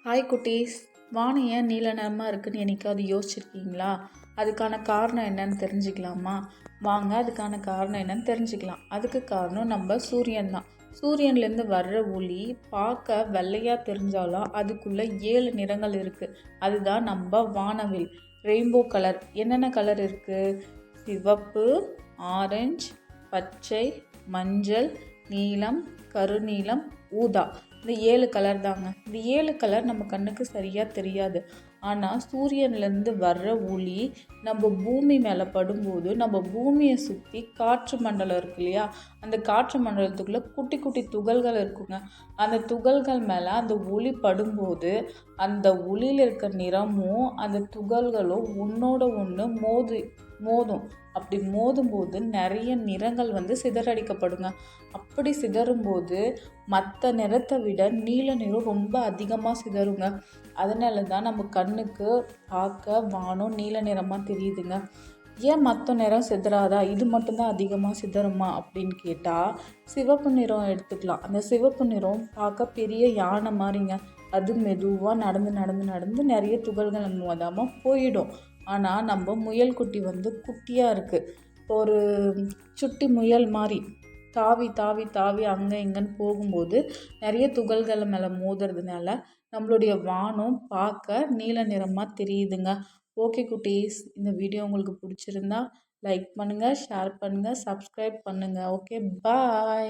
Hi குட்டீஸ். வானம் ஏன் நீல நிறமாக இருக்குன்னு என்னைக்காவது யோசிச்சிருக்கீங்களா? அதுக்கான காரணம் என்னன்னு தெரிஞ்சுக்கலாமா? வாங்க அதுக்கான காரணம் என்னன்னு தெரிஞ்சுக்கலாம். அதுக்கு காரணம் நம்ம சூரியன் தான். சூரியன்லேருந்து வர்ற ஒளி பார்க்க வெள்ளையாக தெரிஞ்சாலும் அதுக்குள்ளே 7 நிறங்கள் இருக்குது. அதுதான் நம்ம வானவில், ரெயின்போ கலர். என்னென்ன கலர் இருக்குது? சிவப்பு, ஆரஞ்சு, பச்சை, மஞ்சள், நீலம், கருநீலம், ஊதா. இந்த 7 கலர் தாங்க. இந்த 7 கலர் நம்ம கண்ணுக்கு சரியாக தெரியாது. ஆனால் சூரியன்லேருந்து வர்ற ஒளி நம்ம பூமி மேலே படும்போது நம்ம பூமியை சுற்றி காற்று மண்டலம் இருக்கு இல்லையா, அந்த காற்று மண்டலத்துக்குள்ளே குட்டி குட்டி துகள்கள் இருக்குங்க. அந்த துகள்கள் மேலே அந்த ஒளி படும்போது அந்த ஒளியில் இருக்க நிறமும் அந்த துகள்களும் ஒன்றோட ஒன்று மோதும். அப்படி மோதும்போது நிறைய நிறங்கள் சிதறடிக்கப்படுங்க. அப்படி சிதறும்போது மற்ற நிறத்தை விட நீல நிறம் ரொம்ப அதிகமாக சிதறுங்க. அதனால தான் நம்ம கண்ணுக்கு பார்க்க வானம் நீல நிறமாக தெரியுதுங்க. ஏன் மற்ற நிறம் சிதறாதா, இது மட்டும்தான் அதிகமாக சிதறுமா அப்படின்னு கேட்டால், சிவப்பு நிறம் எடுத்துக்கலாம். அந்த சிவப்பு நிறம் பார்க்க பெரிய யானை மாதிரிங்க. அது மெதுவாக நடந்து நடந்து நடந்து நிறைய துகள்கள் மோதாமல் போயிடும். ஆனால் நம்ம முயல் குட்டி குட்டியாக இருக்குது. ஒரு சுட்டி முயல் மாதிரி தாவி தாவி தாவி அங்கே இங்கேன்னு போகும்போது நிறைய துகள்கள் மேலே மோதுறதுனால நம்மளுடைய வானம் பார்க்க நீல நிறமாக தெரியுதுங்க. ஓகே குட்டீஸ், இந்த வீடியோ உங்களுக்கு பிடிச்சிருந்தா லைக் பண்ணுங்கள், ஷேர் பண்ணுங்கள், சப்ஸ்கிரைப் பண்ணுங்கள். ஓகே, பாய்.